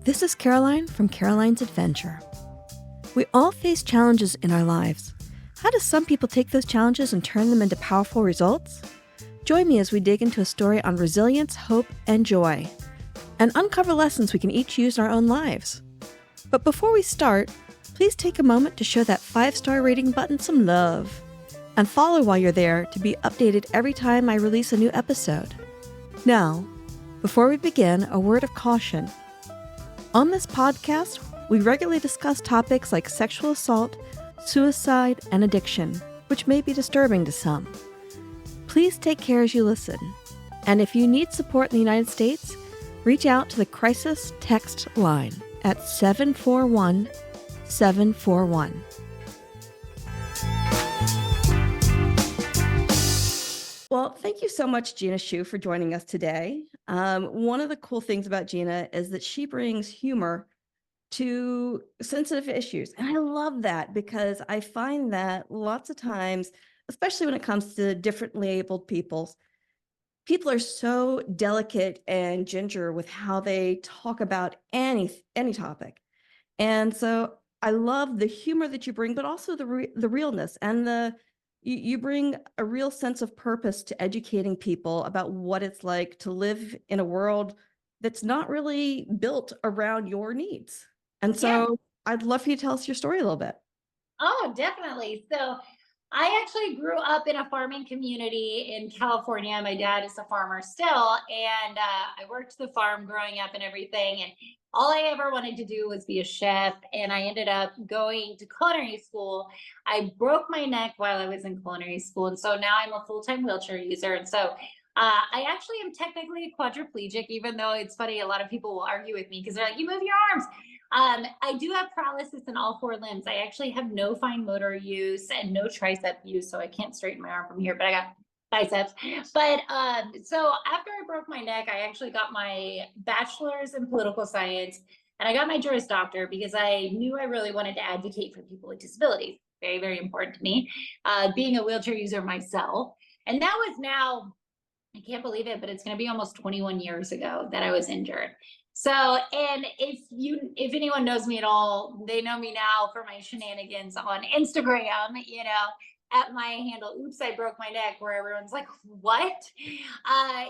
This is Caroline from Caroline's Adventure. We all face challenges in our lives. How do some people take those challenges and turn them into powerful results? Join me as we dig into a story on resilience, hope, and joy, and uncover lessons we can each use in our own lives. But before we start, please take a moment to show that 5-star rating button some love, and follow while you're there to be updated every time I release a new episode. Now, before we begin, a word of caution. On this podcast, we regularly discuss topics like sexual assault, suicide, and addiction, which may be disturbing to some. Please take care as you listen. And if you need support in the United States, reach out to the crisis text line at 741-741. Well, thank you so much, Gina Schuh, for joining us today. One of the cool things about Gina is that she brings humor to sensitive issues. And I love that because I find that lots of times, especially when it comes to differently abled people are so delicate and ginger with how they talk about any topic. And so I love the humor that you bring, but also the realness and you bring a real sense of purpose to educating people about what it's like to live in a world that's not really built around your needs. And so I'd love for you to tell us your story a little bit. Oh, definitely. So I actually grew up in a farming community in California. My dad is a farmer still, and I worked the farm growing up and everything. And all I ever wanted to do was be a chef. And I ended up going to culinary school. I broke my neck while I was in culinary school. And so now I'm a full-time wheelchair user. And so I actually am technically a quadriplegic, even though it's funny, a lot of people will argue with me because they're like, you move your arms. I do have paralysis in all 4 limbs. I actually have no fine motor use and no tricep use, so I can't straighten my arm from here, but I got biceps. But so after I broke my neck, I actually got my bachelor's in political science, and I got my juris doctor because I knew I really wanted to advocate for people with disabilities. Very, very important to me, being a wheelchair user myself. And that was now, I can't believe it, but it's going to be almost 21 years ago that I was injured. So, and if anyone knows me at all, they know me now for my shenanigans on Instagram, at my handle, oops, I broke my neck, where everyone's like, what? I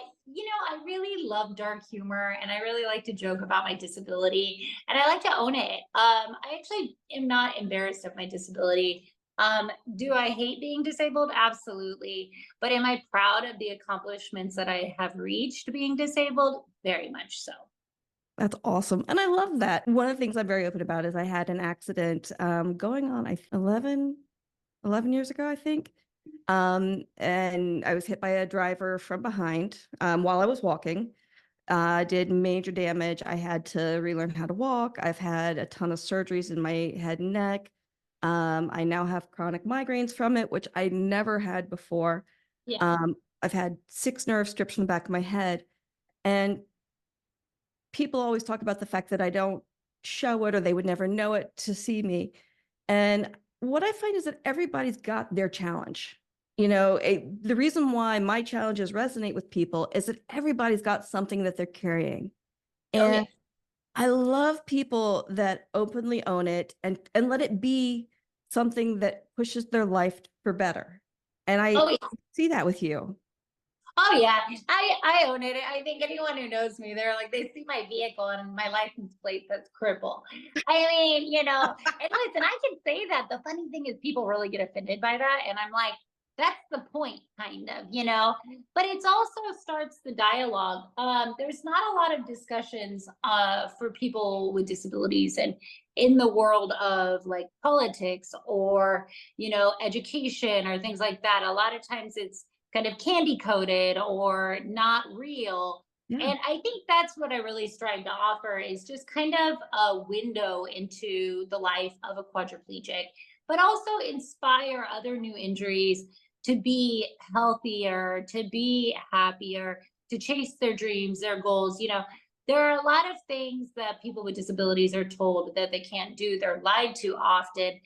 really love dark humor, and I really like to joke about my disability, and I like to own it. I actually am not embarrassed of my disability. Do I hate being disabled? Absolutely. But am I proud of the accomplishments that I have reached being disabled? Very much so. That's awesome. And I love that. One of the things I'm very open about is I had an accident going on 11 years ago, I think. And I was hit by a driver from behind while I was walking. Did major damage. I had to relearn how to walk. I've had a ton of surgeries in my head and neck. I now have chronic migraines from it, which I never had before. Yeah. I've had 6 nerve strips in the back of my head. And people always talk about the fact that I don't show it or they would never know it to see me. And what I find is that everybody's got their challenge. The reason why my challenges resonate with people is that everybody's got something that they're carrying. And Okay. I love people that openly own it and let it be something that pushes their life for better. And I Oh, yeah. see that with you. Oh yeah, I own it. I think anyone who knows me, they're like, they see my vehicle and my license plate that's cripple. I mean, and listen, I can say that. The funny thing is people really get offended by that. And I'm like, that's the point, kind of, but it's also starts the dialogue. There's not a lot of discussions for people with disabilities and in the world of like politics or, education or things like that. A lot of times it's kind of candy coated or not real. Yeah. And I think that's what I really strive to offer is just kind of a window into the life of a quadriplegic, but also inspire other new injuries to be healthier, to be happier, to chase their dreams, their goals. There are a lot of things that people with disabilities are told that they can't do. They're lied to often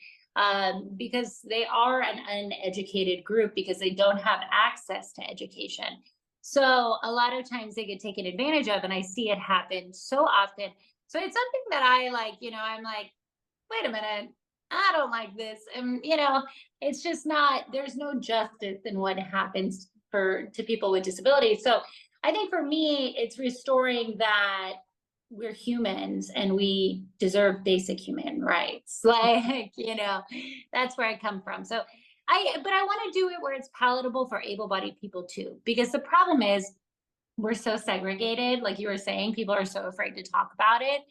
because they are an uneducated group because they don't have access to education. So a lot of times they get taken advantage of, and I see it happen so often. So it's something that I like, I'm like, wait a minute, I don't like this. And, it's just not, there's no justice in what happens to people with disabilities. So I think for me, it's restoring that we're humans and we deserve basic human rights. Like, that's where I come from. So but I want to do it where it's palatable for able-bodied people too, because the problem is we're so segregated. Like you were saying, people are so afraid to talk about it.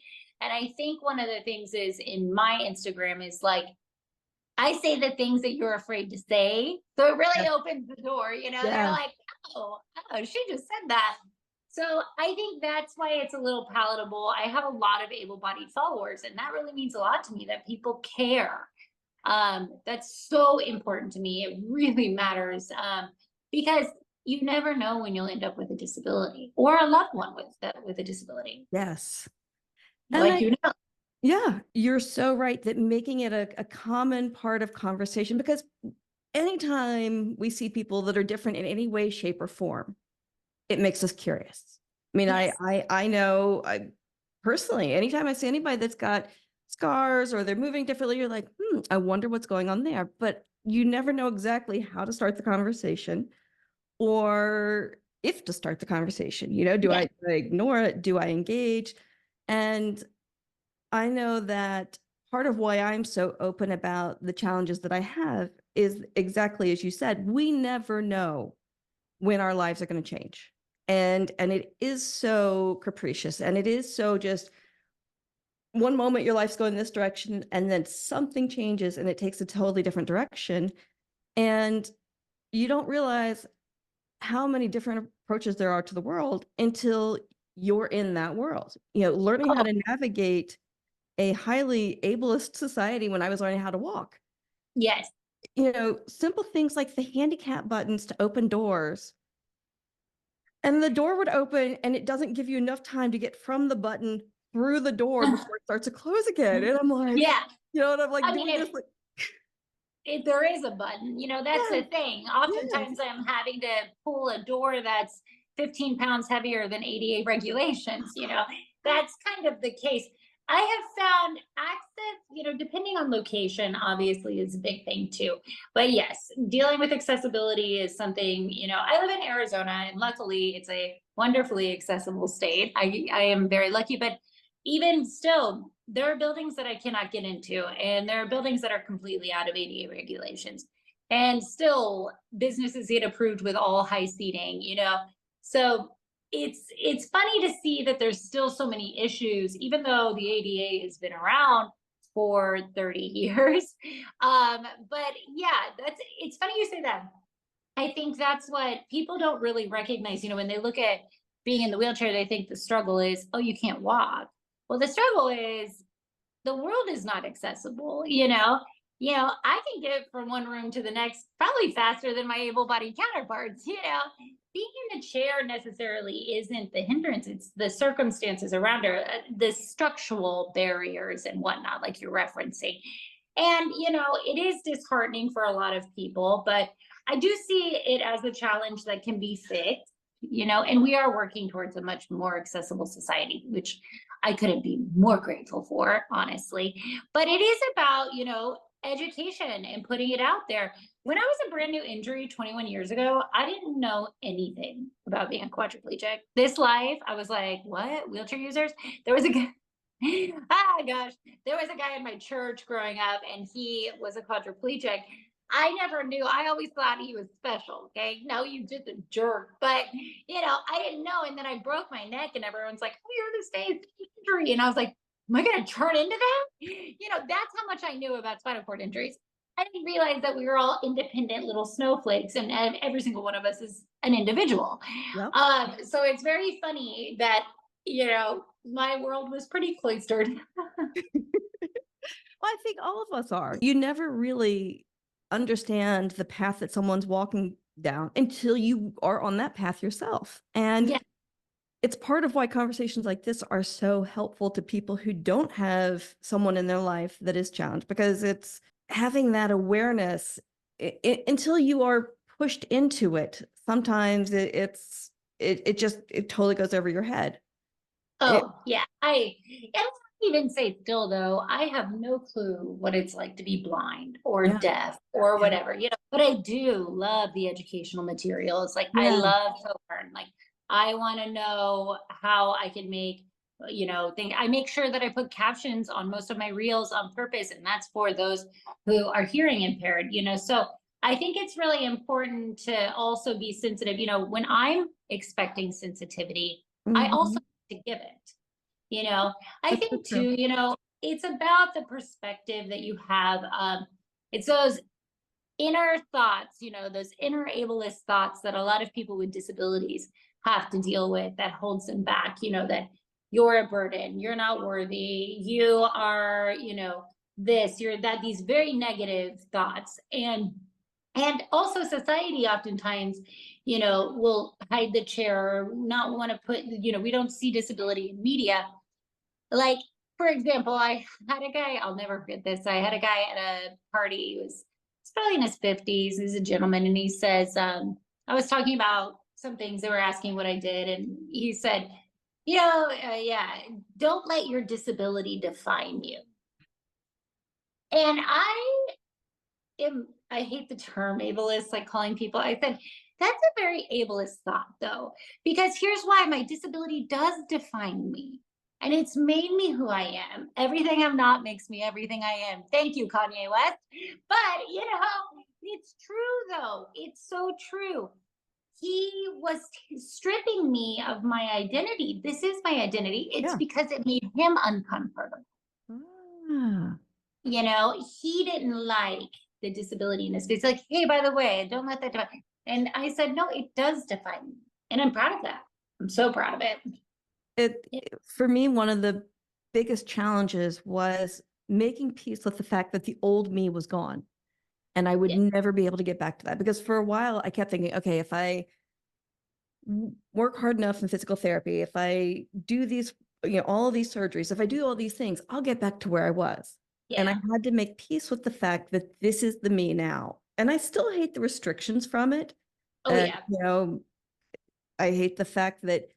And I think one of the things is in my Instagram is like, I say the things that you're afraid to say. So it really Yeah. opens the door, they're Yeah. like, oh, she just said that. So I think that's why it's a little palatable. I have a lot of able-bodied followers, and that really means a lot to me that people care. That's so important to me. It really matters, because you never know when you'll end up with a disability or a loved one with a disability. Yes. And Like, yeah, you're so right that making it a common part of conversation, because anytime we see people that are different in any way, shape, or form, it makes us curious. I mean, yes, I know personally, anytime I see anybody that's got scars or they're moving differently, you're like, I wonder what's going on there. But you never know exactly how to start the conversation or if to start the conversation. Do yes, I ignore it? Do I engage? And I know that part of why I'm so open about the challenges that I have is exactly as you said, we never know when our lives are going to change. And it is so capricious, and it is so just one moment your life's going this direction and then something changes and it takes a totally different direction, and you don't realize how many different approaches there are to the world until you're in that world. Learning how oh, to navigate a highly ableist society when I was learning how to walk. yes. Simple things like the handicap buttons to open doors. And the door would open and it doesn't give you enough time to get from the button through the door before it starts to close again. And I'm like, Yeah. and I'm like I mean, doing this like, if there is a button, that's yeah, the thing. yes, Oftentimes I'm having to pull a door that's 15 pounds heavier than ADA regulations, that's kind of the case. I have found access, depending on location, obviously is a big thing too. But yes, dealing with accessibility is something, I live in Arizona and luckily it's a wonderfully accessible state. I am very lucky, but even still, there are buildings that I cannot get into, and there are buildings that are completely out of ADA regulations. And still, businesses get approved with all high seating. So it's funny to see that there's still so many issues, even though the ADA has been around for 30 years. But yeah, it's funny you say that. I think that's what people don't really recognize. When they look at being in the wheelchair, they think the struggle is, oh, you can't walk. Well, the struggle is the world is not accessible. I can get from one room to the next probably faster than my able-bodied counterparts. Being in the chair necessarily isn't the hindrance, it's the circumstances around her, the structural barriers and whatnot, like you're referencing. And it is disheartening for a lot of people, but I do see it as a challenge that can be fixed. And we are working towards a much more accessible society, which I couldn't be more grateful for, honestly. But it is about, education and putting it out there. When I was a brand new injury 21 years ago, I didn't know anything about being a quadriplegic. This life, I was like, what? Wheelchair users? There was a guy, gosh, there was a guy in my church growing up and he was a quadriplegic. I never knew. I always thought he was special. Okay. No, you just a jerk. But, I didn't know. And then I broke my neck and everyone's like, oh, you're this day's injury. And I was like, am I going to turn into that? That's how much I knew about spinal cord injuries. I didn't realize that we were all independent little snowflakes and every single one of us is an individual. yep. So it's very funny that, my world was pretty cloistered. Well, I think all of us are. You never really understand the path that someone's walking down until you are on that path yourself. And Yeah. it's part of why conversations like this are so helpful to people who don't have someone in their life that is challenged, because it's having that awareness until you are pushed into it. Sometimes it totally goes over your head. Oh, yeah. I don't even say still though, I have no clue what it's like to be blind or Yeah, deaf or yeah, whatever, but I do love the educational materials. Like I yeah, love to learn. Like I want to know how I can make, think I make sure that I put captions on most of my reels on purpose. And that's for those who are hearing impaired, So I think it's really important to also be sensitive. When I'm expecting sensitivity, I also mhm. to give it. You know, I That's so think true. too, it's about the perspective that you have. It's those inner thoughts, those inner ableist thoughts that a lot of people with disabilities have to deal with that holds them back, that you're a burden, you're not worthy, you are, this, you're that, these very negative thoughts. And also society oftentimes, will hide the chair, or not want to put, we don't see disability in media. Like, for example, I had a guy, I'll never forget this. I had a guy at a party. He's probably in his 50s. He's a gentleman. And he says, I was talking about some things. They were asking what I did. And he said, yeah, don't let your disability define you. And I hate the term ableist, like calling people. I said, that's a very ableist thought, though, because here's why my disability does define me. And it's made me who I am. Everything I'm not makes me everything I am. Thank you, Kanye West. But, it's true, though. It's so true. He was stripping me of my identity. This is my identity. It's Yeah. because it made him uncomfortable. Ah, He didn't like the disability in his face. Like, hey, by the way, don't let that define. And I said, no, it does define me. And I'm proud of that. I'm so proud of it. Yeah. for me, one of the biggest challenges was making peace with the fact that the old me was gone. And I would Yeah. never be able to get back to that because for a while I kept thinking, okay, if I work hard enough in physical therapy, if I do these, all of these surgeries, if I do all these things, I'll get back to where I was. And I Yeah. had to make peace with the fact that this is the me now. And I still hate the restrictions from it. Oh, yeah. I hate the fact that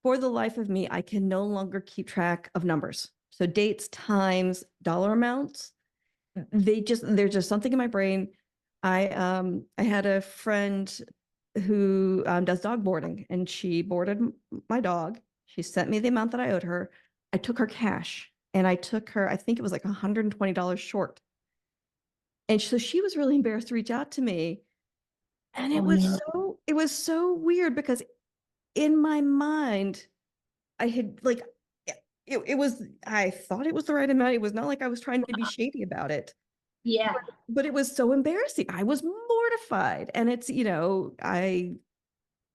for the life of me, I can no longer keep track of numbers. So dates, times, dollar amounts, there's just something in my brain. I had a friend who does dog boarding, and she boarded my dog. She sent me the amount that I owed her. I took her cash, and I took her, I think it was like $120 short. And so she was really embarrassed to reach out to me. And Oh, no. it was so weird because in my mind, I had like, it was, I thought it was the right amount. It was not like I was trying to be shady about it. Yeah. But it was so embarrassing. I was mortified. And it's,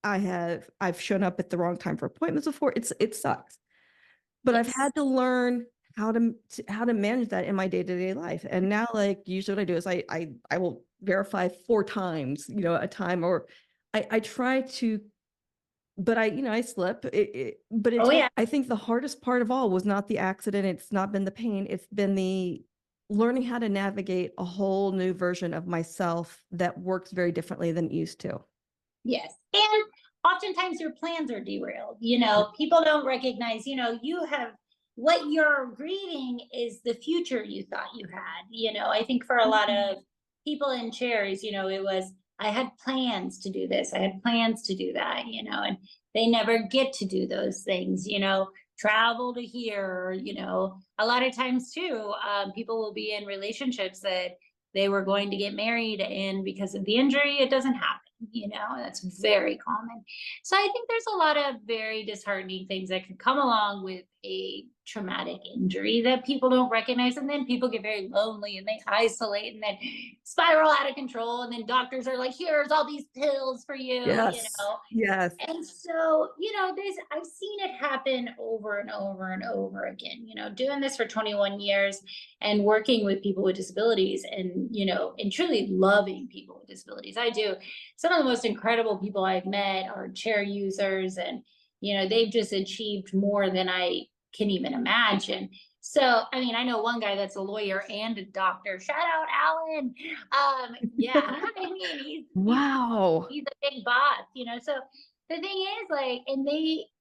I've shown up at the wrong time for appointments before. It sucks. But I've Yes. had to learn how to manage that in my day-to-day life. And now, like, usually what I do is I will verify 4 times, a time, or I try to, but I slip. But Oh, yeah. I think the hardest part of all was not the accident. It's not been the pain. It's been the learning how to navigate a whole new version of myself that works very differently than it used to. Yes. And oftentimes your plans are derailed. People don't recognize, you have what you're grieving is the future you thought you had. I think for a lot Mhm. of people in chairs, it was, I had plans to do this, I had plans to do that, and they never get to do those things, travel to here, a lot of times too, people will be in relationships that they were going to get married and because of the injury, it doesn't happen. That's very common. So I think there's a lot of very disheartening things that can come along with a traumatic injury that people don't recognize. And then people get very lonely and they isolate and then spiral out of control. And then doctors are like, here's all these pills for you, Yes. Yes. and so, this I've seen it happen over and over and over again, doing this for 21 years and working with people with disabilities and truly loving people with disabilities. I do. Some of the most incredible people I've met are chair users and they've just achieved more than I can even imagine. So, I mean, I know one guy that's a lawyer and a doctor. Shout out Alan. Yeah, I mean, he's Wow. he's a big boss. So the thing is, like, and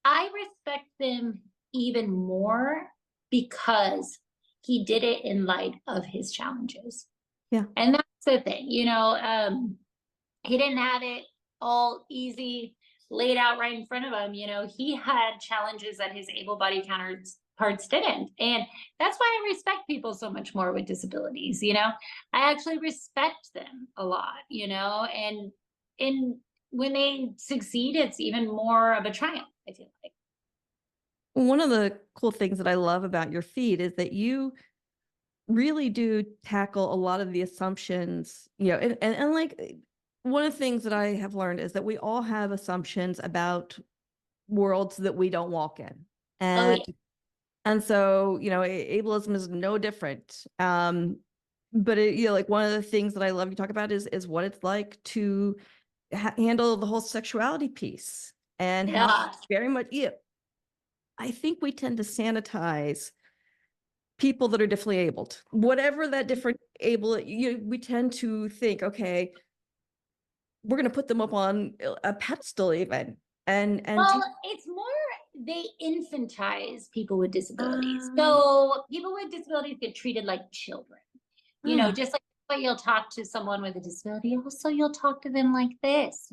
I respect them even more because he did it in light of his challenges. Yeah. And that's the thing, he didn't have it all easy laid out right in front of him. He had challenges that his able-bodied counterparts didn't. And that's why I respect people so much more with disabilities. I actually respect them a lot, and when they succeed, it's even more of a triumph, I feel like. One of the cool things that I love about your feed is that you really do tackle a lot of the assumptions, and like one of the things that I have learned is that we all have assumptions about worlds that we don't walk in. Oh, yeah. And so, ableism is no different. But like one of the things that I love you talk about is what it's like to handle the whole sexuality piece and how Yeah. very much, I think we tend to sanitize people that are differently abled, whatever that different able, we tend to think, okay, we're going to put them up on a pedestal even. Well, it's more they infantize people with disabilities. Um, So people with disabilities get treated like children, just like what you'll talk to someone with a disability. Also, you'll talk to them like this,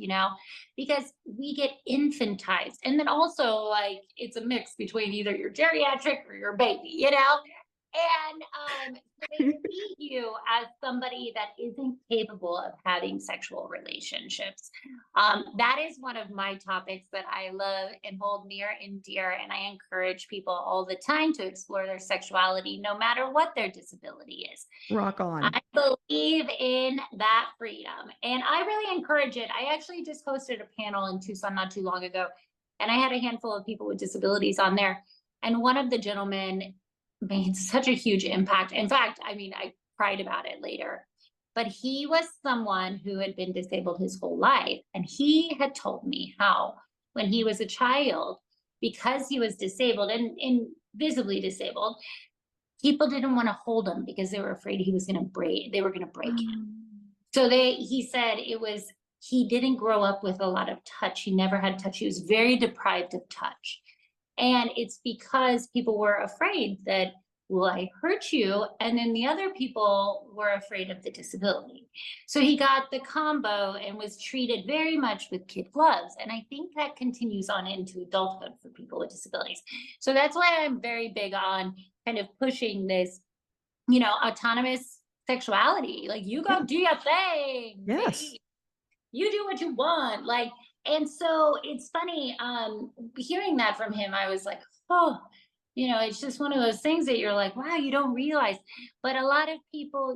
because we get infantized. And then also, like, it's a mix between either your geriatric or your baby, And so they see you as somebody that isn't capable of having sexual relationships. That is one of my topics that I love and hold near and dear. And I encourage people all the time to explore their sexuality, no matter what their disability is. Rock on. I believe in that freedom. And I really encourage it. I actually just hosted a panel in Tucson not too long ago, and I had a handful of people with disabilities on there. And one of the gentlemen made such a huge impact. In fact, I cried about it later. But he was someone who had been disabled his whole life. And he had told me how, when he was a child, because he was disabled and visibly disabled, people didn't want to hold him because they were afraid he was going to break, they were going to break him. So he said he didn't grow up with a lot of touch. He never had touch. He was very deprived of touch. And it's because people were afraid that, will I hurt you? And then the other people were afraid of the disability. So he got the combo and was treated very much with kid gloves. And I think that continues on into adulthood for people with disabilities. So that's why I'm very big on kind of pushing this, autonomous sexuality. Like, you go do your thing. Yes. Baby. You do what you want. And so it's funny, hearing that from him, I was like, oh, it's just one of those things that you're like, wow, you don't realize. But a lot of people,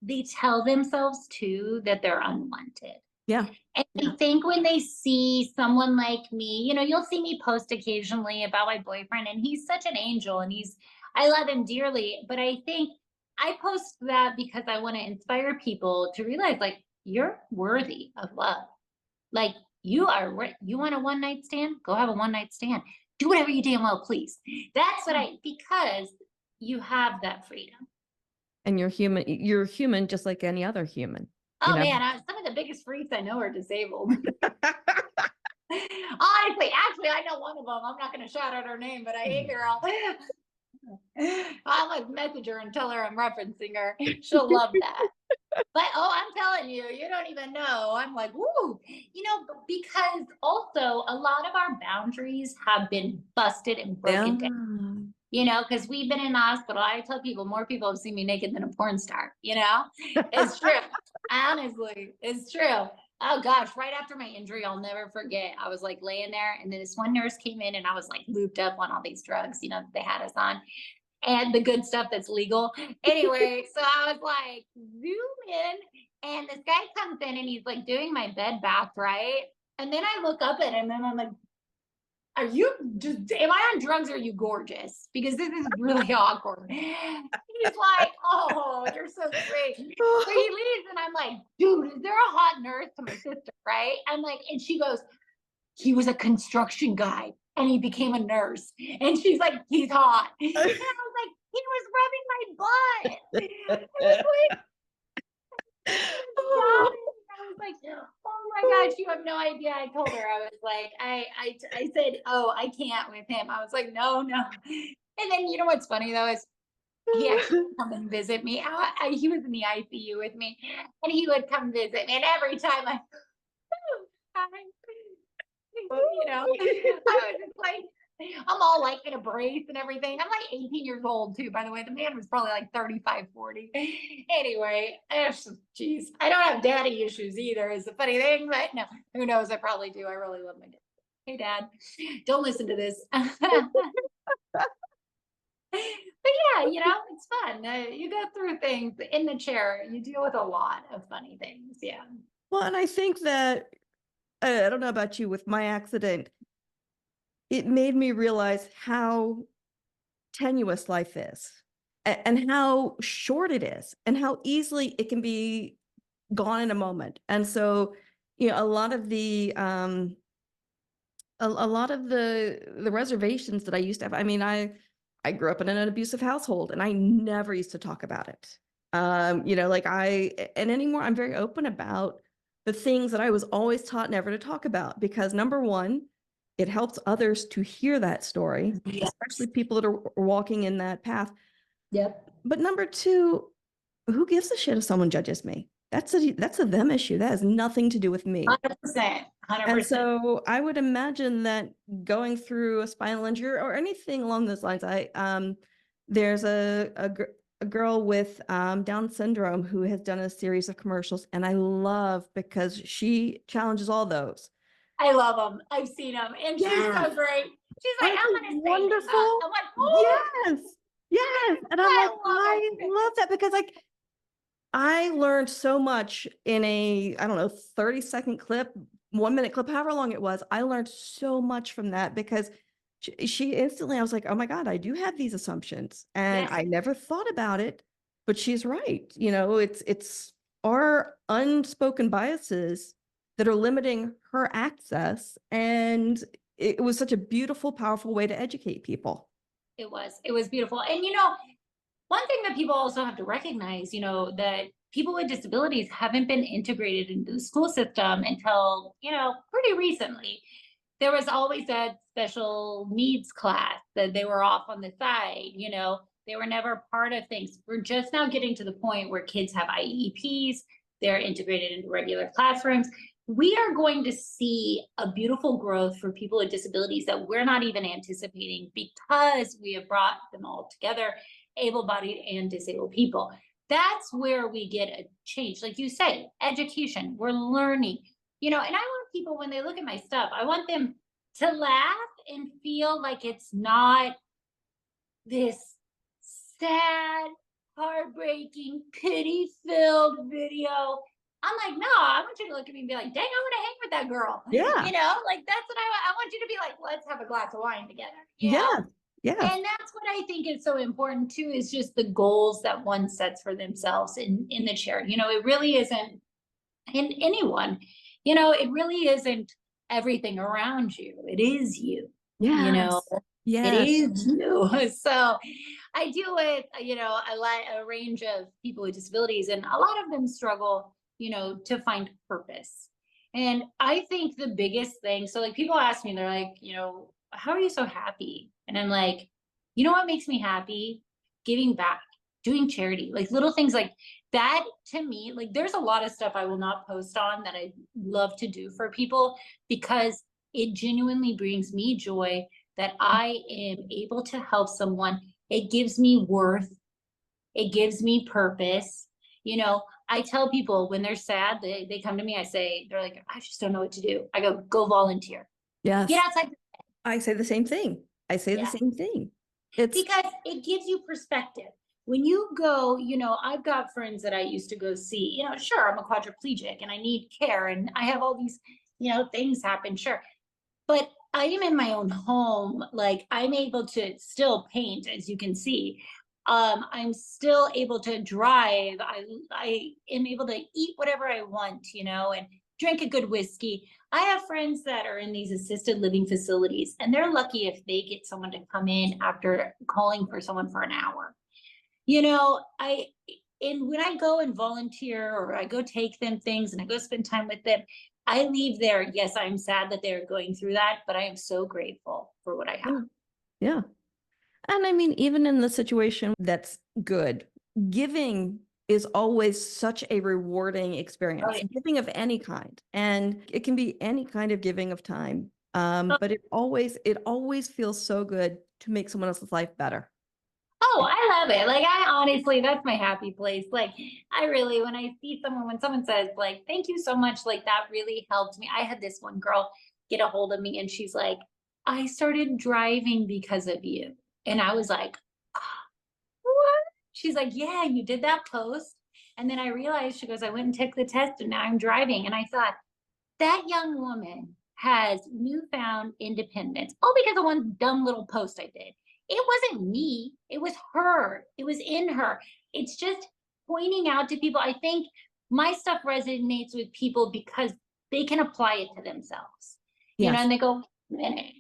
they tell themselves too that they're unwanted. Yeah. And I think when they see someone like me, you'll see me post occasionally about my boyfriend, and he's such an angel, and I love him dearly. But I think I post that because I want to inspire people to realize, like, you're worthy of love. Like, you want a one-night stand? Go have a one-night stand. Do whatever you damn well please. That's because you have that freedom. And you're human just like any other human. Oh man, some of the biggest freaks I know are disabled. Honestly, actually, I know one of them. I'm not going to shout out her name, but I hate her. I'll like message her and tell her I'm referencing her. She'll love that. But I'm telling you, you don't even know. I'm like, woo, because also a lot of our boundaries have been busted and broken down. Because we've been in the hospital. I tell people, more people have seen me naked than a porn star. It's true. Honestly, it's true. Oh gosh, right after my injury, I'll never forget. I was like laying there, and then this one nurse came in, and I was like looped up on all these drugs, they had us on, and the good stuff that's legal. Anyway, so I was like, zoom in, and this guy comes in, and he's like doing my bed bath, right? And then I look up at him, and I'm like, am I on drugs, or are you gorgeous? Because this is really awkward. He's like, oh, you're so sweet. So he leaves, and I'm like, dude, is there a hot nurse to my sister, right? I'm like, and she goes, he was a construction guy, and he became a nurse. And she's like, he's hot. And I was like, he was rubbing my butt. I was like, oh my gosh, you have no idea. I told her, I was like, I said, oh, I can't with him. I was like, no, no. And then you know what's funny though is he actually would come and visit me. He was in the ICU with me, and he would come visit me. And every time I, you know, I was just like, I'm all like in a brace and everything. I'm like 18 years old too, by the way. The man was probably like 35, 40. Anyway, geez, I don't have daddy issues either, is the funny thing, but no, who knows? I probably do. I really love my dad. Hey, Dad, don't listen to this. But yeah, you know, it's fun. You go through things in the chair. You deal with a lot of funny things. Yeah. Well, and I think that, I don't know about you, with my accident, it made me realize how tenuous life is and how short it is and how easily it can be gone in a moment. And so, you know, a lot of the the reservations that I used to have, I mean, I grew up in an abusive household and I never used to talk about it. You know, like and anymore, I'm very open about the things that I was always taught never to talk about, because number one, it helps others to hear that story, Yes. especially people that are walking in that path. Yep. But number two, who gives a shit if someone judges me? That's a them issue. That has nothing to do with me. 100%. 100%. And so I would imagine that going through a spinal injury or anything along those lines, there's a girl with Down syndrome who has done a series of commercials, and I love because she challenges all those. I love them. I've seen them, and she's so great. She's like, I'm gonna say wonderful. I'm like, oh, yes, yes, and I'm like, I love that, because like I learned so much in a, I don't know, 30-second clip, 1-minute clip, however long it was. I learned so much from that because she instantly, I was like, oh my God, I do have these assumptions and yes. I never thought about it, but she's right. You know, it's our unspoken biases that are limiting her access. And it was such a beautiful, powerful way to educate people. It was beautiful. And you know, one thing that people also have to recognize, you know, that people with disabilities haven't been integrated into the school system until, you know, pretty recently. There was always that special needs class that they were off on the side, you know, they were never part of things. We're just now getting to the point where kids have IEPs, they're integrated into regular classrooms. We are going to see a beautiful growth for people with disabilities that we're not even anticipating, because we have brought them all together, able-bodied and disabled people. That's where we get a change. Like you say, education, we're learning, you know, and I want people, when they look at my stuff, I want them to laugh and feel like it's not this sad, heartbreaking, pity-filled video. I'm like, no, I want you to look at me and be like, dang, I want to hang with that girl. Yeah. You know, like that's what I want you to be like, let's have a glass of wine together. You Yeah. know? Yeah. And that's what I think is so important too, is just the goals that one sets for themselves in the chair. You know, it really isn't in anyone, you know, it really isn't everything around you. It is you, you know, Yes. it is you. So I deal with, you know, a range of people with disabilities, and a lot of them struggle, you know, to find purpose. And I think the biggest thing, so like people ask me, they're like, you know, how are you so happy? And I'm like, you know what makes me happy? Giving back, doing charity, like little things like that. To me, like there's a lot of stuff I will not post on that I love to do for people, because it genuinely brings me joy that I am able to help someone. It gives me worth. It gives me purpose. You know, I tell people when they're sad, they come to me, I say, they're like, I just don't know what to do. I go volunteer. Yes. Get outside. I say the same thing. I say the same thing. It's because it gives you perspective. When you go, you know, I've got friends that I used to go see, you know, sure, I'm a quadriplegic and I need care and I have all these, you know, things happen, sure. But I am in my own home. Like I'm able to still paint, as you can see. I'm still able to drive. I am able to eat whatever I want, you know, and drink a good whiskey. I have friends that are in these assisted living facilities, and they're lucky if they get someone to come in after calling for someone for an hour. You know, And when I go and volunteer or I go take them things and I go spend time with them, I leave there. Yes, I'm sad that they're going through that, but I am so grateful for what I have. Yeah. Yeah. And I mean, even in the situation that's good, giving is always such a rewarding Oh, experience, yeah. giving of any kind. And it can be any kind of giving of time. But it always feels so good to make someone else's life better. Oh, I love it. Like I honestly, that's my happy place. Like I really, when I see someone, when someone says like, thank you so much, like that really helped me. I had this one girl get a hold of me and she's like, I started driving because of you. And I was like, "Ah, what?" She's like, yeah, you did that post. And then I realized, she goes, I went and took the test and now I'm driving. And I thought, that young woman has newfound independence, all because of one dumb little post I did. It wasn't me, it was her, it was in her. It's just pointing out to people. I think my stuff resonates with people because they can apply it to themselves, Yes. and they go, minute,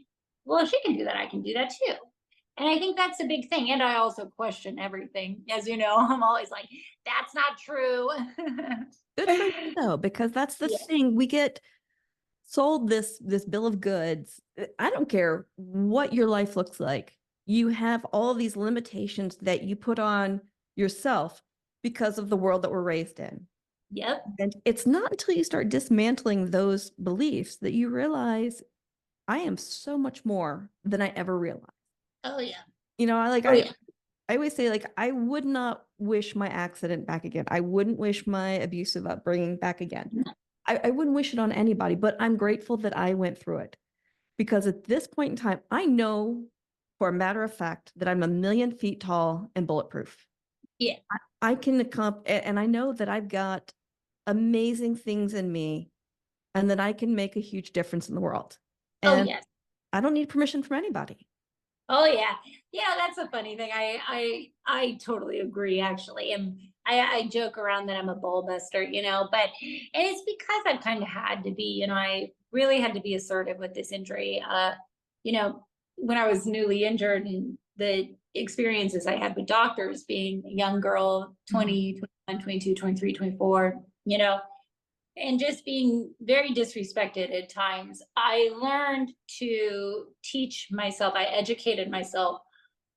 well, if she can do that, I can do that too. And I think that's a big thing. And I also question everything. As you know, I'm always like, that's not true. Good for you though, because that's the Yeah. thing. We get sold this bill of goods. I don't care what your life looks like. You have all these limitations that you put on yourself because of the world that we're raised in. Yep. And it's not until you start dismantling those beliefs that you realize I am so much more than I ever realized. Oh, yeah. You know, I like Oh, yeah. I always say, like, I would not wish my accident back again. I wouldn't wish my abusive upbringing back again. I wouldn't wish it on anybody, but I'm grateful that I went through it because at this point in time, I know for a matter of fact that I'm a million feet tall and bulletproof. Yeah. I can and I know that I've got amazing things in me and that I can make a huge difference in the world. Oh, And yes. I don't need permission from anybody. Oh, yeah. Yeah, that's a funny thing. I totally agree, actually. And I joke around that I'm a ball buster, but and it's because I've kind of had to be, I really had to be assertive with this injury. You know, when I was newly injured and the experiences I had with doctors being a young girl, Mhm. 20, 21, 22, 23, 24, and just being very disrespected at times. I learned to teach myself, I educated myself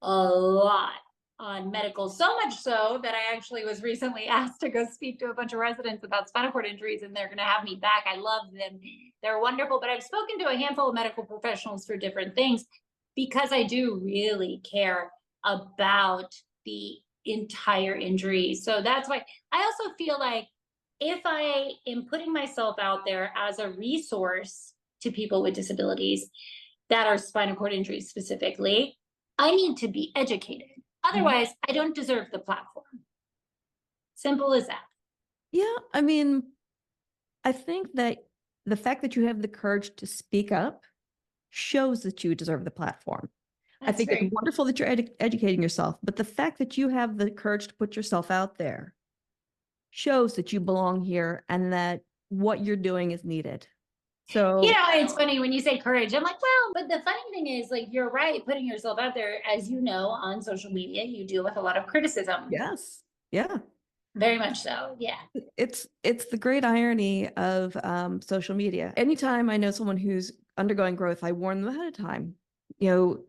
a lot on medical, so much so that I actually was recently asked to go speak to a bunch of residents about spinal cord injuries, and they're going to have me back. I love them, they're wonderful. But I've spoken to a handful of medical professionals for different things because I do really care about the entire injury. So that's why I also feel like if I am putting myself out there as a resource to people with disabilities that are spinal cord injuries specifically, I need to be educated. Mhm. Otherwise, I don't deserve the platform. Simple as that. Yeah, I mean, I think that the fact that you have the courage to speak up shows that you deserve the platform. I That's think it's very, wonderful that you're educating yourself, but the fact that you have the courage to put yourself out there shows that you belong here and that what you're doing is needed. So, it's funny when you say courage. I'm like, well, but the funny thing is, like, you're right, putting yourself out there, as you know, on social media, you deal with a lot of criticism. yes. Yeah. Very much so. Yeah. It's the great irony of social media. Anytime I know someone who's undergoing growth, I warn them ahead of time. You know,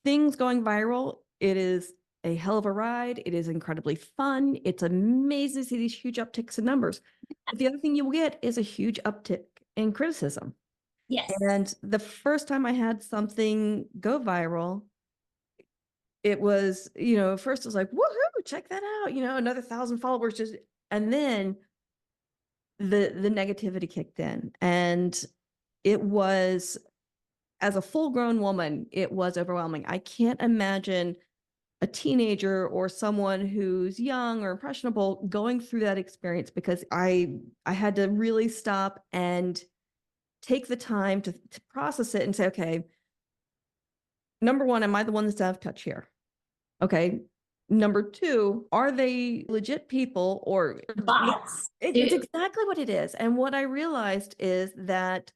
things going viral, it is a hell of a ride. It is incredibly fun. It's amazing to see these huge upticks in numbers. But the other thing you will get is a huge uptick in criticism. Yes. And the first time I had something go viral, it was, first it was like, woohoo, check that out, another 1,000 followers just, and then the negativity kicked in. And it was, as a full grown woman, it was overwhelming. I can't imagine a teenager or someone who's young or impressionable going through that experience because I had to really stop and take the time to process it and say, okay, number one, am I the one that's out of touch here? Okay. Number two, are they legit people or Bots it's too. exactly what it is. And what I realized is that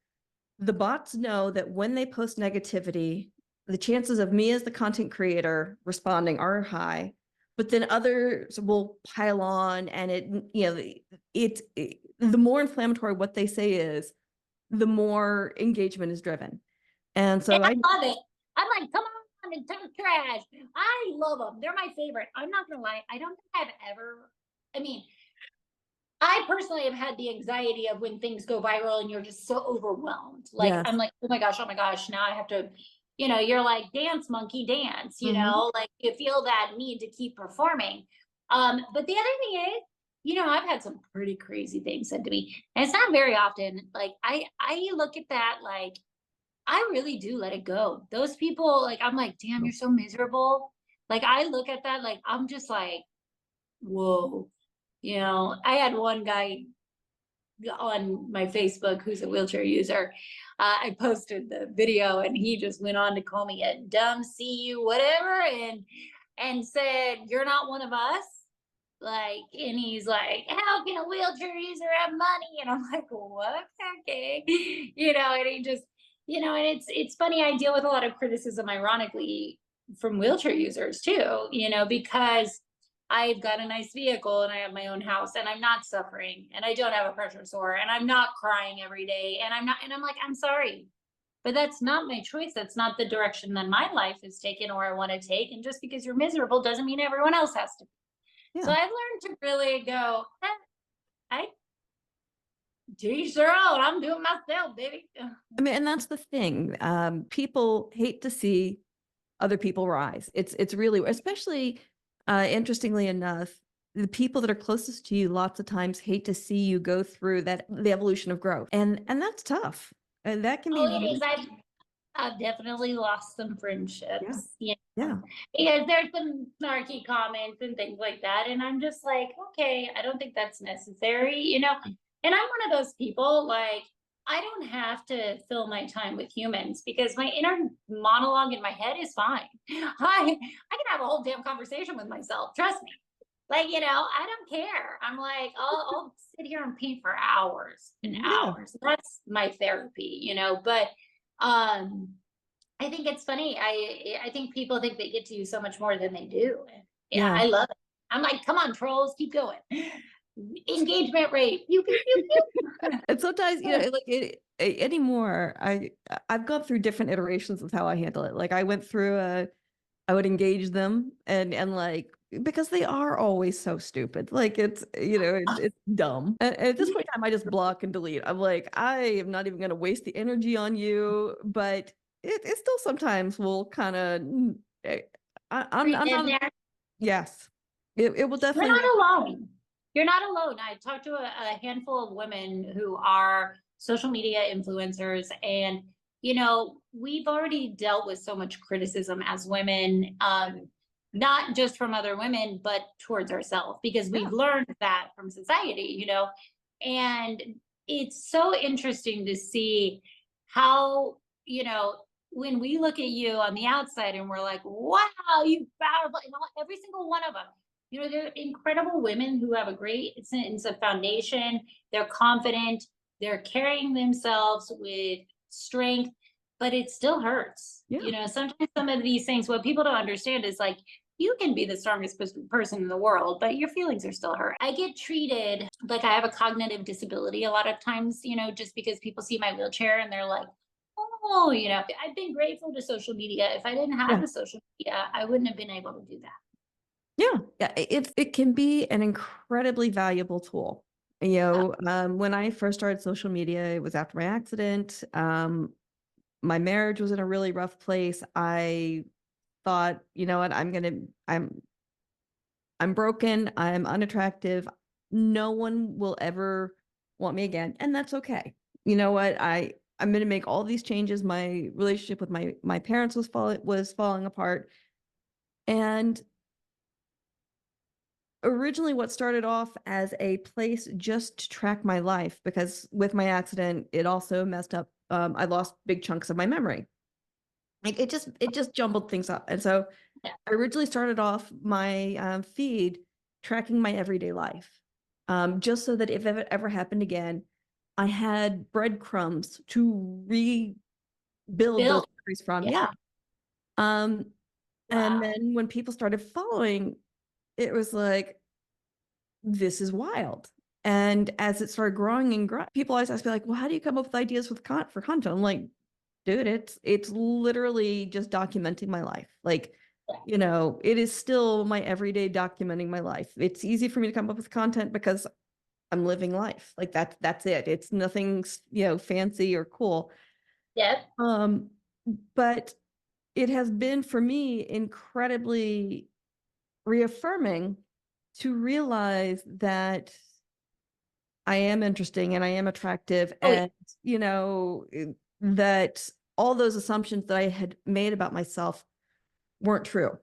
the bots know that when they post negativity, the chances of me as the content creator responding are high. but then others will pile on, and the more inflammatory what they say is, the more engagement is driven. And And so I love it. I'm like, come on and talk trash. I love them. They're my favorite. I'm not gonna lie. I don't think I've ever. I mean, I personally have had the anxiety of when things go viral and you're just so overwhelmed. Like yes. I'm like, oh my gosh, now I have to, you're like dance monkey dance, Mhm. like you feel that need to keep performing. But the other thing is, I've had some pretty crazy things said to me. And it's not very often. Like I look at that like I really do let it go. Those people, like, I'm like, damn, you're so miserable. Like I look at that, like I'm just like, whoa. I had one guy on my Facebook who's a wheelchair user. I posted the video and he just went on to call me a dumb CU whatever and said, "You're not one of us." Like, and he's like, "How can a wheelchair user have money?" And I'm like, "What? Okay." And he just, and it's funny, I deal with a lot of criticism, ironically, from wheelchair users too, because I've got a nice vehicle and I have my own house and I'm not suffering and I don't have a pressure sore and I'm not crying every day and I'm like, I'm sorry, but that's not my choice. That's not the direction that my life is taken or I want to take. And just because you're miserable doesn't mean everyone else has to. So Yeah. I've learned to really go, I to each their own. I'm doing myself, baby. I mean, and that's the thing. People hate to see other people rise. It's really, especially interestingly enough, the people that are closest to you lots of times hate to see you go through the evolution of growth, and that's tough, and that can Oh, be it is. really. I've definitely lost some Yeah, friendships, yeah, because there's some snarky comments and things like that. And I'm just like, okay, I don't think that's necessary. And I'm one of those people, like, I don't have to fill my time with humans because my inner monologue in my head is fine. I can have a whole damn conversation with myself. Trust me. Like, I don't care. I'm like, I'll sit here and paint for hours and yeah, hours. That's my therapy. But um I think it's funny. I think people think they get to you so much more than they do. And yeah, yeah. I love it. I'm like, come on, trolls, keep going. Engagement rate. Pew, pew, pew, pew. And sometimes, anymore, I've gone through different iterations of how I handle it. Like I went through I would engage them, and like, because they are always so stupid. Like it's dumb. And at this point in time, I just block and delete. I'm like, I am not even going to waste the energy on you. But it still sometimes will kind of. I'm Creep in not. there. Yes, it will You're definitely. not alone. You're not alone. I talked to a handful of women who are social media influencers, and we've already dealt with so much criticism as women, not just from other women, but towards ourselves, because Yeah, we've learned that from society. And it's so interesting to see how, when we look at you on the outside and we're like, wow, you powerful, and every single one of them, they're incredible women who have a great sense of foundation. They're confident. They're carrying themselves with strength, but it still hurts. yeah, Sometimes some of these things, what people don't understand is like, you can be the strongest person in the world, but your feelings are still hurt. I get treated like I have a cognitive disability a lot of times, just because people see my wheelchair and they're like, oh, I've been grateful to social media. If I didn't have yeah. the social media, I wouldn't have been able to do that. Yeah, yeah, it can be an incredibly valuable tool. When I first started social media, it was after my accident. My marriage was in a really rough place. I thought, you know what, I'm broken, I'm unattractive. No one will ever want me again, and that's okay. You know what? I'm going to make all these changes. My relationship with my parents was falling apart, and originally what started off as a place just to track my life, because with my accident it also messed up, I lost big chunks of my memory. Like it just jumbled things up, and so Yeah. I originally started off my feed tracking my everyday life, just so that if it ever happened again, I had breadcrumbs to rebuild those Built. memories from. Yeah. Yeah. um and Wow. then when people started following it was like, this is wild. And as it started growing and growing, people always ask me like, well, how do you come up with ideas for content? I'm like, dude, it's literally just documenting my life. Like, it is still my everyday documenting my life. It's easy for me to come up with content because I'm living life. Like that's it. It's nothing, fancy or cool. Yep. Um, but it has been for me incredibly reaffirming to realize that I am interesting and I am attractive, Oh, yeah. and that all those assumptions that I had made about myself weren't true.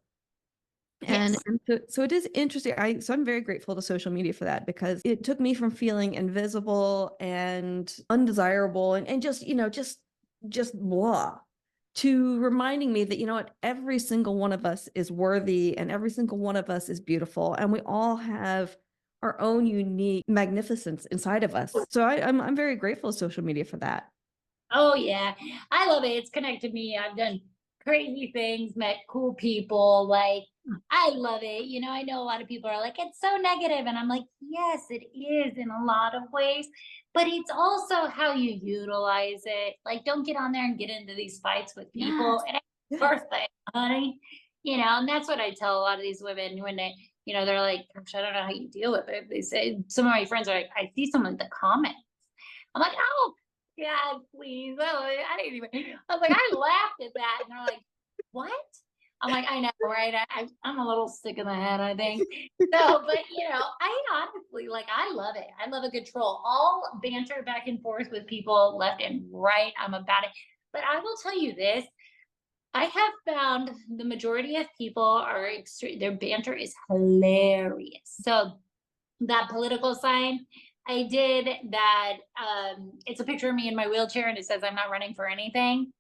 And, Yes. and so it is interesting. I'm very grateful to social media for that, because it took me from feeling invisible and undesirable and just blah, to reminding me that, what, every single one of us is worthy and every single one of us is beautiful, and we all have our own unique magnificence inside of us. So I'm very grateful to social media for that. Oh yeah, I love it. It's connected me. I've done crazy things, met cool people. Like I love it. I know a lot of people are like, it's so negative, and I'm like, yes, it is in a lot of ways, but it's also how you utilize it. Like, don't get on there and get into these fights with people. Yes. And it's Yes. worth it, honey. And that's what I tell a lot of these women when they're like, gosh, I don't know how you deal with it. They say, some of my friends are like, I see some of the comments. I'm like, oh, yeah, please. Oh, I didn't even. I was like, I laughed at that, and they're like, "What?" I'm like, I know, right? I'm a little sick in the head, I think. So, but I honestly like, I love it. I love a good troll. All banter back and forth with people left and right. I'm about it. But I will tell you this: I have found the majority of people are extreme. Their banter is hilarious. So that political sign I did that, it's a picture of me in my wheelchair and it says I'm not running for anything.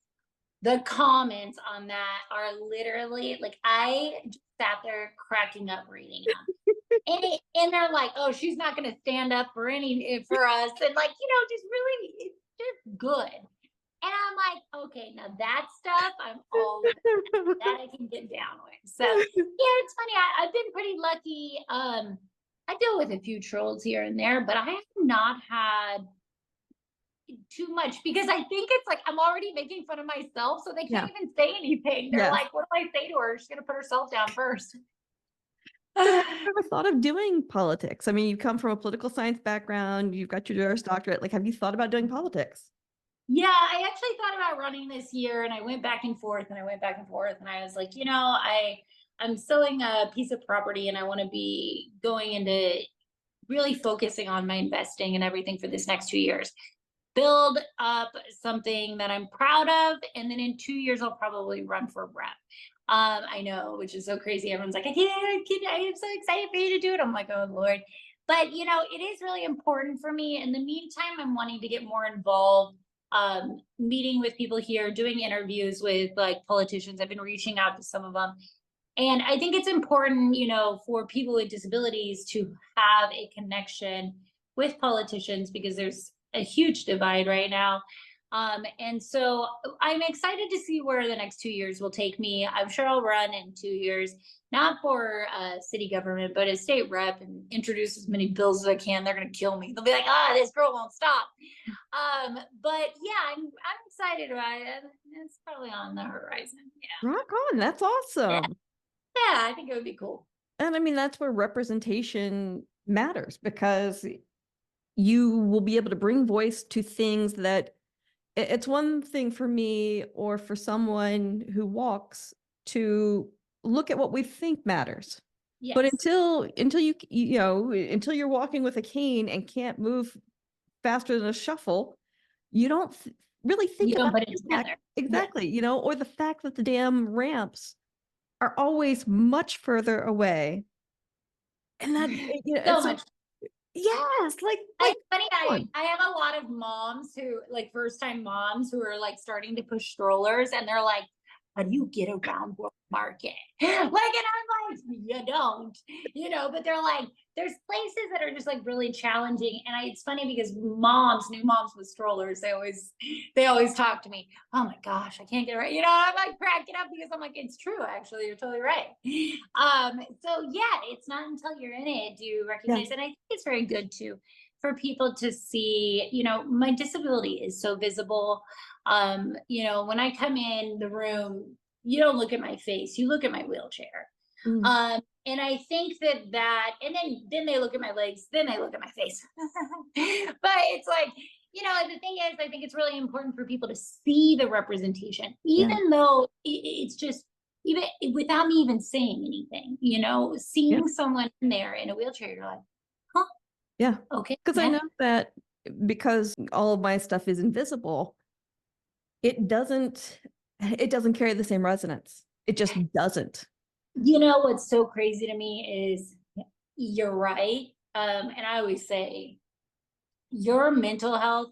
The comments on that are literally like, I just sat there cracking up reading them. And they're like, oh, she's not going to stand up for for us. And like, just really, it's just good. And I'm like, okay, now that stuff I'm all that I can get down with. So yeah, it's funny. I've been pretty lucky. I deal with a few trolls here and there, but I have not had too much, because I think it's like I'm already making fun of myself, so they Yeah. can't even say anything. They're Yes. like, what do I say to her? She's gonna put herself down first. So have you ever thought of doing politics? I mean, you come from a political science background, you've got your juris doctorate. Like, have you thought about doing politics? Yeah, I actually thought about running this year, and I went back and forth and I went back and forth, and I was like, I'm selling a piece of property and I want to be going into really focusing on my investing and everything for this next 2 years. Build up something that I'm proud of, and then in 2 years I'll probably run for rep. I know, which is so crazy. Everyone's like, I am so excited for you to do it. I'm like, oh Lord. But it is really important for me. In the meantime, I'm wanting to get more involved, meeting with people here, doing interviews with like politicians. I've been reaching out to some of them. And I think it's important, for people with disabilities to have a connection with politicians, because there's a huge divide right now. And so I'm excited to see where the next 2 years will take me. I'm sure I'll run in 2 years, not for city government, but as state rep, and introduce as many bills as I can. They're going to kill me. They'll be like, this girl won't stop. But yeah, I'm excited about it. It's probably on the horizon. Rock on. That's Yeah. awesome. Yeah, I think it would be cool. And I mean, that's where representation matters, because you will be able to bring voice to things that it's one thing for me or for someone who walks to look at what we think matters. But Yes. until until you're walking with a cane and can't move faster than a shuffle, you don't really think You don't about put the it impact. together. Yeah. Exactly, or the fact that the damn ramps are always much further away. And that, So it's so, much. yes, like, It's funny. come I on. I have a lot of moms who, like, first time moms who are like starting to push strollers, and they're like, how do you get around World Market? Like, and I'm like, you don't, but they're like, there's places that are just like really challenging. And it's funny because new moms with strollers, they always talk to me. Oh my gosh, I can't get it right. I'm like cracking up because I'm like, it's true. Actually, you're totally right. So yeah, it's not until you're in it do you Yeah. recognize, and I think it's very good too for people to see, my disability is so visible. When I come in the room, you don't look at my face, you look at my wheelchair. Mm. And I think and then they look at my legs, then they look at my face. But it's like, the thing is, I think it's really important for people to see the representation, Yeah. even though it's just, even without me even saying anything, Yeah. seeing someone in there in a wheelchair, you're like, huh, Yeah. okay, Because I yeah. know that because all of my stuff is invisible, it doesn't carry the same resonance. It just doesn't. What's so crazy to me is you're right. And I always say your mental health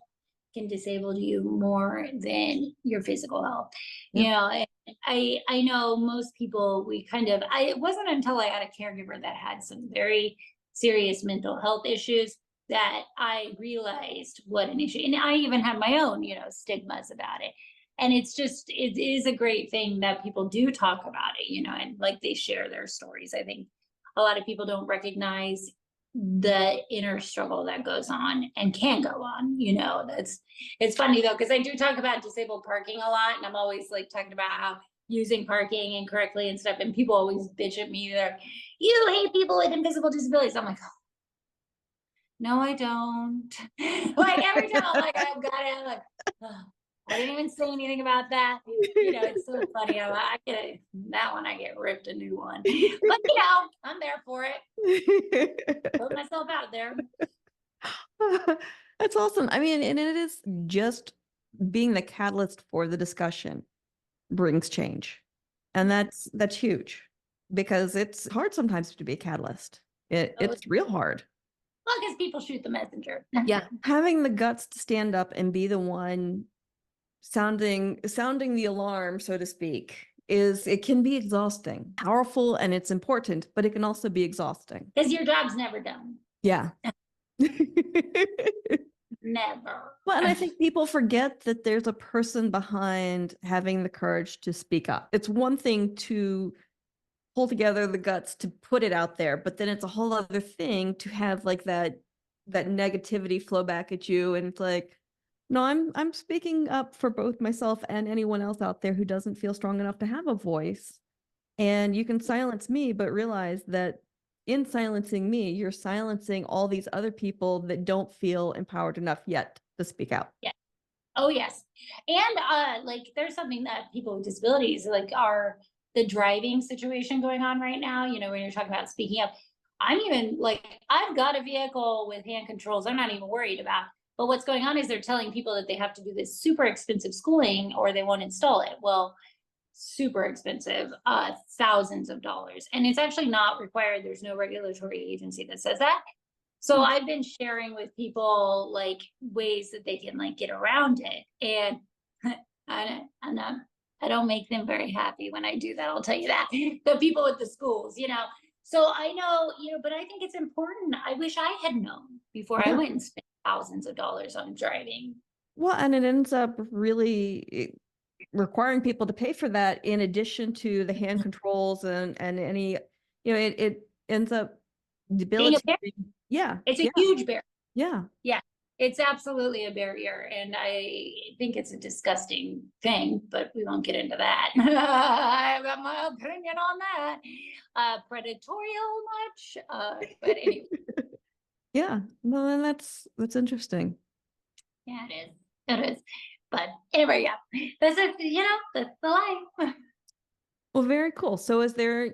can disable you more than your physical health. Yeah. And I know most people, it wasn't until I had a caregiver that had some very serious mental health issues that I realized what an issue, and I even had my own, stigmas about it. And it is a great thing that people do talk about it, and like they share their stories. I think a lot of people don't recognize the inner struggle that goes on and can go on. It's funny though, because I do talk about disabled parking a lot, and I'm always like talking about how using parking incorrectly and stuff, and people always bitch at me. You hate people with invisible disabilities. I'm like, no, I don't. Like every time I'm like, I've got it. I'm like, oh, I didn't even say anything about that. It's so funny. I get ripped a new one. But I'm there for it. Put myself out there. That's awesome. I mean, and it is just being the catalyst for the discussion brings change. And that's huge because it's hard sometimes to be a catalyst. It's real hard. Well, because people shoot the messenger. Yeah. Having the guts to stand up and be the one sounding the alarm, so to speak, it can be exhausting, powerful, and it's important, but it can also be exhausting. Because your job's never done. Yeah. Never. Well, and I think people forget that there's a person behind having the courage to speak up. It's one thing to pull together the guts to put it out there, but then it's a whole other thing to have like that negativity flow back at you. And it's like, no, I'm speaking up for both myself and anyone else out there who doesn't feel strong enough to have a voice. And you can silence me, but realize that in silencing me, you're silencing all these other people that don't feel empowered enough yet to speak out. Yeah. Oh yes. And like there's something that people with disabilities like are the driving situation going on right now, when you're talking about speaking up. I'm even like, I've got a vehicle with hand controls. I'm not even worried about. But what's going on is they're telling people that they have to do this super expensive schooling or they won't install it. Well, super expensive, thousands of dollars. And it's actually not required. There's no regulatory agency that says that. So I've been sharing with people like ways that they can like get around it. And I don't make them very happy when I do that. I'll tell you that. The people with the schools. So I know, but I think it's important. I wish I had known before I went and spent thousands of dollars on driving. Well, and it ends up really requiring people to pay for that in addition to the hand controls and any, it ends up debilitating. Yeah. It's a huge barrier. Yeah. Yeah. It's absolutely a barrier. And I think it's a disgusting thing, but we won't get into that. I've got my opinion on that. Predatorial much. But anyway. Yeah. Well, then that's interesting. Yeah, it is. It is. But anyway, yeah. That's the life. Well, very cool. So is there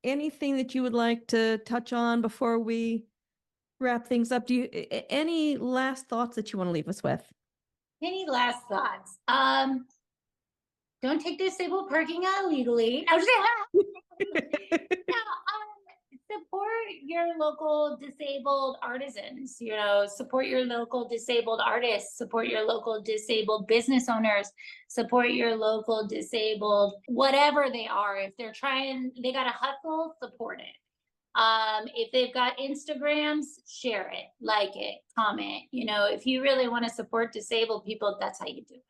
anything that you would like to touch on before we wrap things up? Any last thoughts that you want to leave us with? Any last thoughts? Don't take disabled parking illegally. No, support your local disabled artisans, support your local disabled artists, support your local disabled business owners, support your local disabled, whatever they are. If they're trying, they got to hustle, support it. If they've got Instagrams, share it, like it, comment. If you really want to support disabled people, that's how you do it.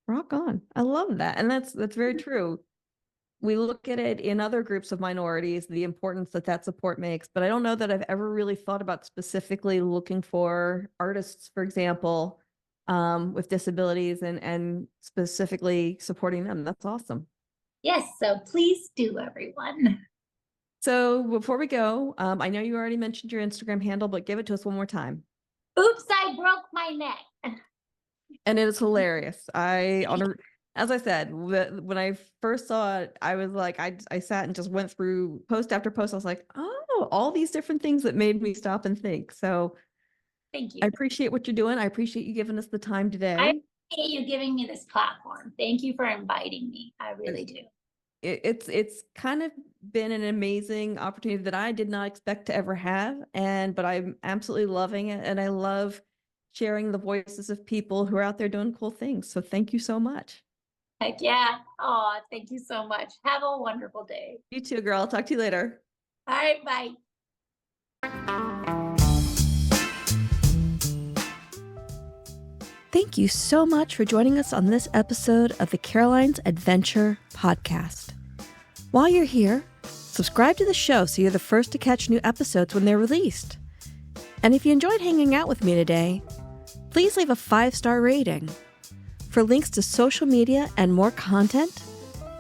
Rock on. I love that. And that's very true. We look at it in other groups of minorities, the importance that support makes, but I don't know that I've ever really thought about specifically looking for artists, for example, with disabilities and specifically supporting them. That's awesome. Yes. So please do, everyone. So before we go, I know you already mentioned your Instagram handle, but give it to us one more time. Oops, I broke my neck. And it is hilarious. As I said, when I first saw it, I was like, I sat and just went through post after post. I was like, oh, all these different things that made me stop and think. So thank you. I appreciate what you're doing. I appreciate you giving us the time today. I appreciate you giving me this platform. Thank you for inviting me. I really do. It's kind of been an amazing opportunity that I did not expect to ever have. But I'm absolutely loving it. And I love sharing the voices of people who are out there doing cool things. So thank you so much. Heck yeah. Oh, thank you so much. Have a wonderful day. You too, girl. I'll talk to you later. All right. Bye. Thank you so much for joining us on this episode of the Caroline's Adventure podcast. While you're here, subscribe to the show so you're the first to catch new episodes when they're released. And if you enjoyed hanging out with me today, please leave a 5-star rating. For links to social media and more content,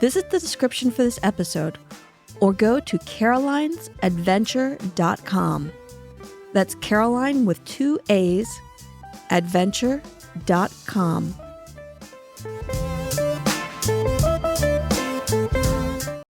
visit the description for this episode or go to carolinesadventure.com. That's Caroline with 2 A's, adventure.com.